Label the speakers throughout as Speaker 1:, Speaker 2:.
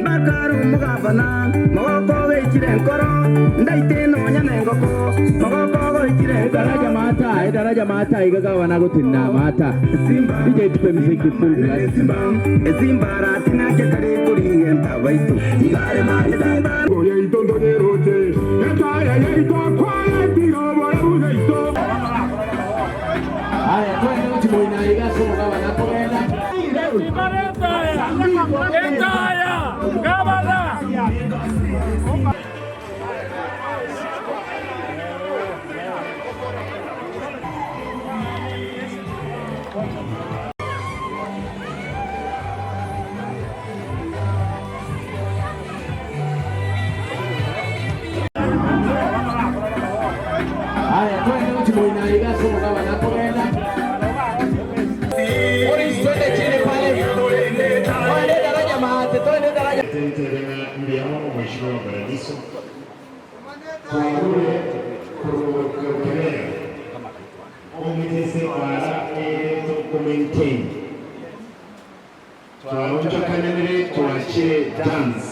Speaker 1: Bakaru mugabana mogoko wekire nkoro ndaiteno nyanengoko mogoko wekire
Speaker 2: daraja mata igagabana gutinda mata DJ tupe muziki full
Speaker 1: Zimbara tinake kare kuringe tabaitu ngare mari simba oye itondo nerote etaya yeito kwaya tiro bora ito
Speaker 2: haya twende uchimuina igaso mugabana kwenda
Speaker 3: Entaya gabana
Speaker 2: haya twende uchimuina igaso mugabana kwenda twende chini pale twende daraja mate twende daraja
Speaker 4: Enviamos Mheshimiwa Paradiso kwa ule kukelea omitese para dokumentain twaronja kanenere twachire dance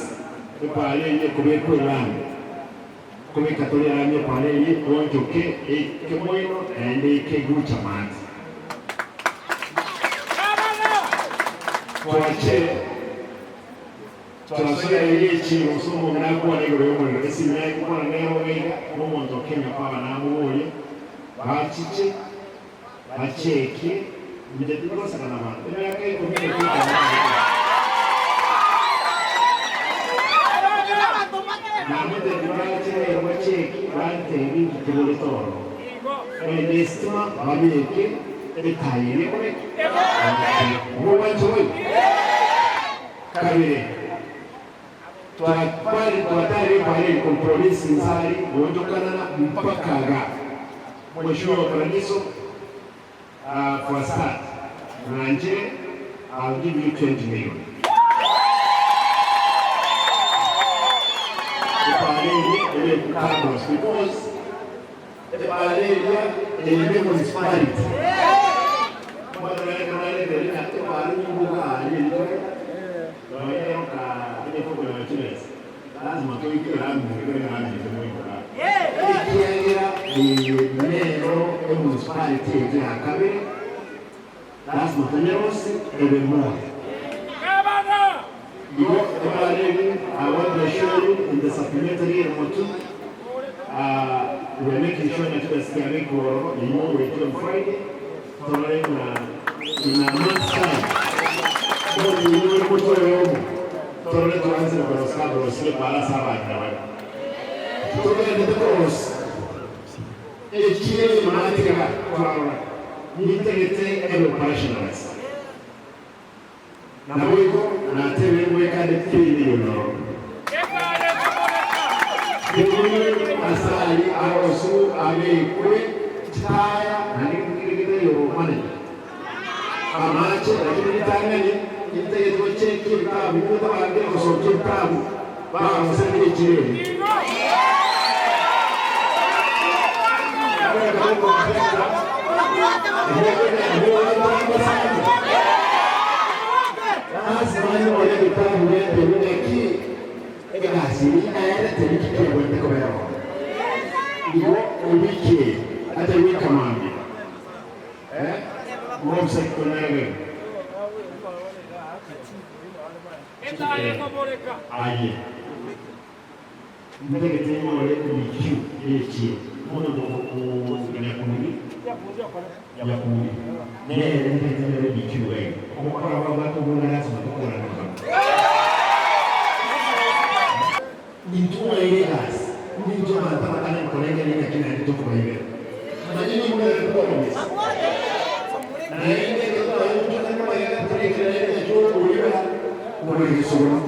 Speaker 4: pale ye kubeko land kubeka tole anye pale ye onjoke kemoino ende kegucha mati twachire twasubira y'ikintu usomo mnakuwa negero y'umuriro ese naye kubona nayo wega n'umuntu Kenya kwa banamuye bachiche bacheke ndetse rwose kana abantu imyaka ikomeye kwita namite dibachire bacheke bante ibintu tubulitoro nestima babeke etayire kore mubachowe kabiri twatari pale kompromisi nzari wondokana mpaka ga Mheshimiwa Paradiso for start Nigeria I'll give you 20 million because the municipality lazima tuike rangi ngene rangi zimwiko ikiagira nero municipality ya Kabere lazima tunyerose ebemo you I want to show you in the supplementary report we're making sure that the scaring for you know we do on Friday in a month's time so you know what Torre tuanze kwa sababu sio para sabana wewe. Torre de todos. Chile matika kwa nitete operationalize. Na wewe na tele weka de million. Asali arosu amekwe taya na nikikile yo money. Amache lakini tangani Intege to check your tab, you put on the so check tab. Wow, send it to you. As man already tab where the key. Egasi, I had to take care of the cover. You week at the week command. Mob secondary. Aye. Ndege tena wale kulikiu echi. Mono do ya kuni. Ndege tena wale kulikiu eh. Kwa watu kuna lazima tukona na. Nituma ile gas. Nituma hata kana kolege ni kina kitu kwa hiyo. Majini mwe kwa mimi. Na ile ndio ndio kama ya kolege ile ndio kuliwa. What are you saying?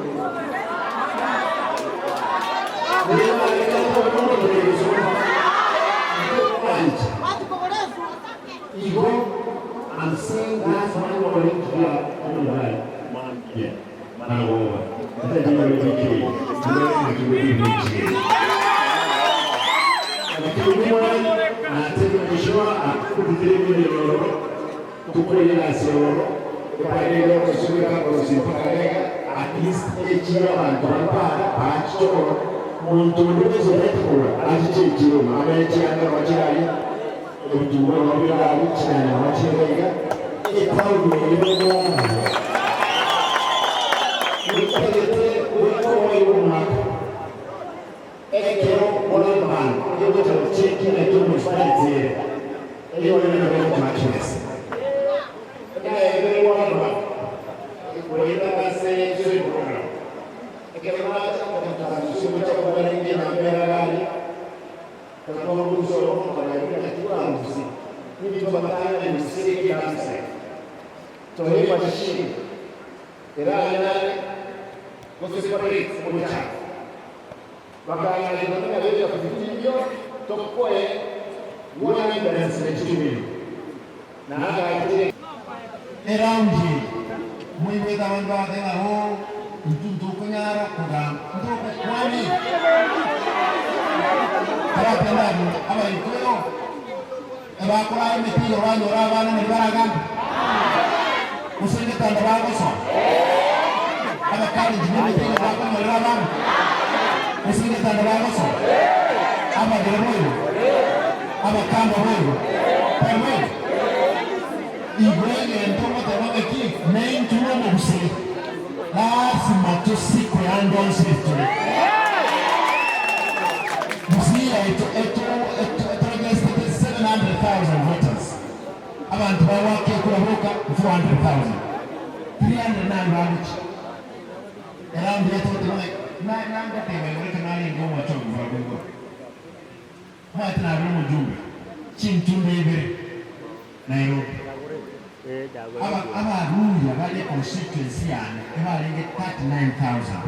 Speaker 4: I'm saying that's why we're going to be on the right. Yeah. at least ekiro abantu bapaala bakitoola muntu ndowooza olekikola akiki ekiruma abeekyanga bakiraali ebijumba babiraali kirana bakirega etawudu eyobomu utegete wikowayo omwaka ekero olembana yogotero kyekina kyomusipaitire eyolenabeokumakiresa eberewanba oyinabaseyesebona ekerenaata okataasusimukyakubalainge namberagani kakolumusoro kanaibinakibambusi nibitobatanga nisirikidamse toyibashiri era anane goseparate omukyaka bakayalina bebya kubitimyo tokoye wanandansekimiro naagakire erangi mwibeta abantu bategaho ntuntukunyara kugamba ntukukwani abatendamu abaikoyo abakolayo emipira banyora abaana nebaragamba usengetanda bagoso abakalinji n'emipira bakonyorera abaana usengetanda bagoso abagere boyo abakamba boyo pamwe igwegento motemageki neintulo mu busiri lazima tusiko yandonsitule busira eturegested 700,000 voters abantu bawake kulabuka 400,000 309 babuki era ndiyetotemane nangatebeorekanalingomwacoguvagungo mwatinabiri mujumbe kintumba ibiri Nairobi abaruya bali constituency yani ebalenge 39,000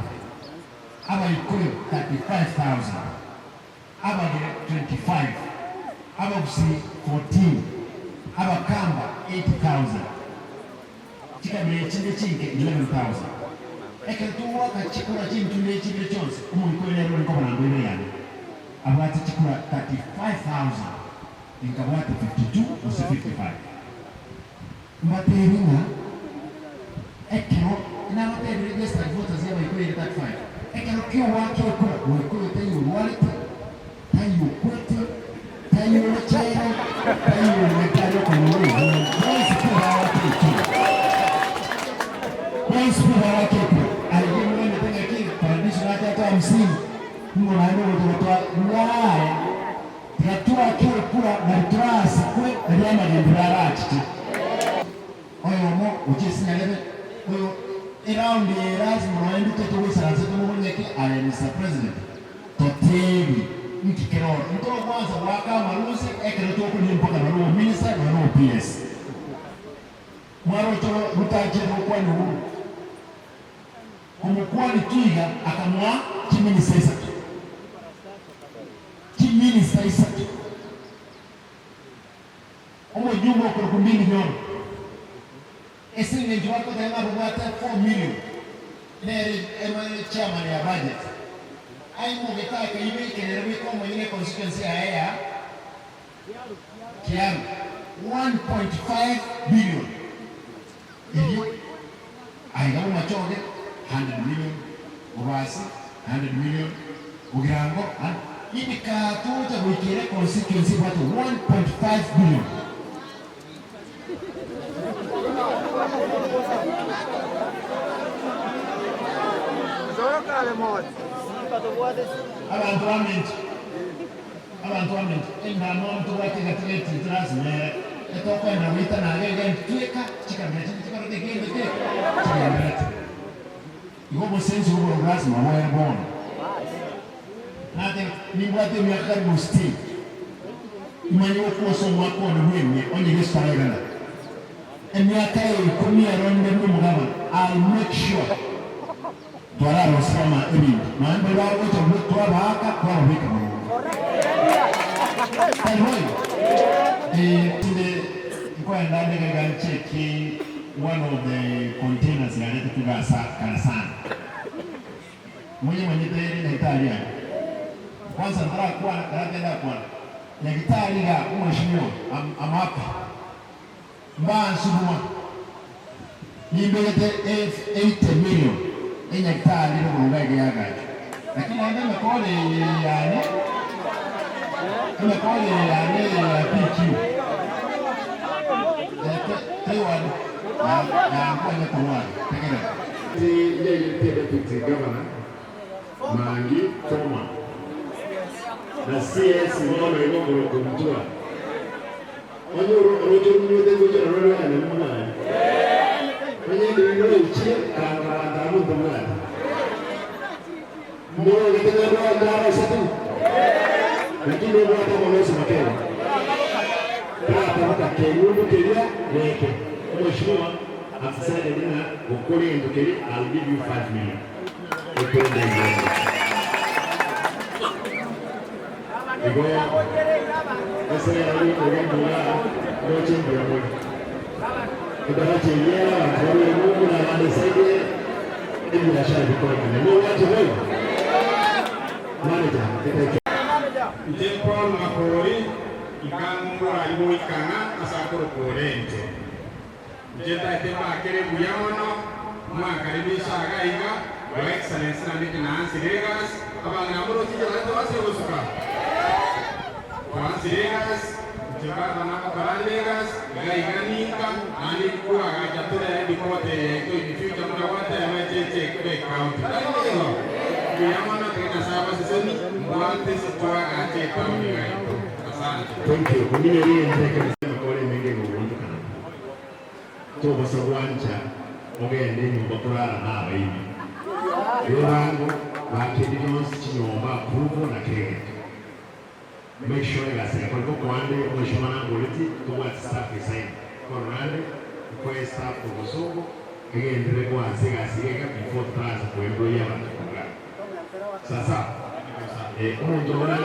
Speaker 4: abaikoyo 35,000 abagere 25 ababusi 14 abakamba 8,000 kikabire ekinde kinke 11,000 eketuwa kachikura kintunde ekibire kyonse omuikoyo nkobanango ebe yani abwati chikura 35,000 inkabwati 52 ose 55 mbaterina ekero inabateri registered voters yabaikoyo 35 ekero kyo wake okura waikoyo tayo walite tayo kwete tayo lechera tayo letayo konowe wesi kuba wake aligimwe metenga kiri traditional tata msingi mwana wototoa ngaye yatua kiri kura na trasi kwe ryama limbrarati oyomo ukisinyalebe oyo around the Erasmus mwandu teto wisaranse tumunyeke ale Mr. President toteli nkikero nto kwanza waka marusi ekero toko limpoka na ro minister na ro PS mwaro to rutajero kwa ni huru omukwani twiga akamwa kiminisa isatu omujumbe okoro ku mbindi nyono esinga njiwako tayama rubata 4 million nere emane chairman ya budget aimu getaka ibe kenere wikomo yine constituency haya kiamu 1.5 billion iyo aigamu machoge 100 million ubasi 100 million ugirango ini katuja wikire constituency watu 1.5 billion abantu wamenje endamo mtuwateka tileti trasme etokwenda wita nagege ntweka chikarotegende chikamberete igobo sensi ugo rasma were born nate nibwate myaka musti imanyo kuoso mwako ndwemye onye gesparagana emyaka ikumi aronde mugaba I'll make sure twara rosama ebi mambe bawo to twabaka twabika today kwenda ndege cheki one of the containers yaleta kugasa Kalasana mwenye tayari na Italia kwanza ndara kwa ndagenda kwa ya Italia umheshimiwa amapa mbansu buma nimbelete 8 million inyekitali n'uburungaje yagaje lakini anga mekole yani ya PQ Taiwan ya kwenye Taiwan yeye deputy governor Mangi Toma na CS Ngono Ngono kumtua Onyo rojo nyote ngoja rojo ya nemuna Onye ndio ichi kanga ndo mwana Mbona kitendo ndio ndara sasa lakini ndio hata mwanzo makeni hata kenyu kelia weke mheshimiwa afisa dina ukole ndokeli I'll give you 5 million Ego ese ya ni kujenga ndoto ndio moja Kidara chenyewe kwa Mungu na anisaidie ili biashara ikoe ni watu wengi manager
Speaker 3: Paul Makori ikangura ibo ikanga asakoro korente Jeta tema kere buyamono mwakaribisha agaiga Your Excellency Nancy Regas abanga amuro tijala tawase usuka Nancy Regas Jabara na Baranegas gaiganika ani kuwa gajatura dikote to in future muna wata ya mecheche kwe county Daliyo buyamono kena saba sisoni mwante sitwa ache tauni gaito Asante
Speaker 4: Thank you Kundine liye ndeke Makori menge ngugundu kana Toba sabwanja Ogende nyumba kulala na abaini Yorango bakidinonsi chinyomba approval na kirege Make sure you guys kwa kwande umeshomana ngoliti towards staff design kwa rande kwa staff kubusogo igendere kwa nsiga before class kwa employee abantu Sasa umuntu obona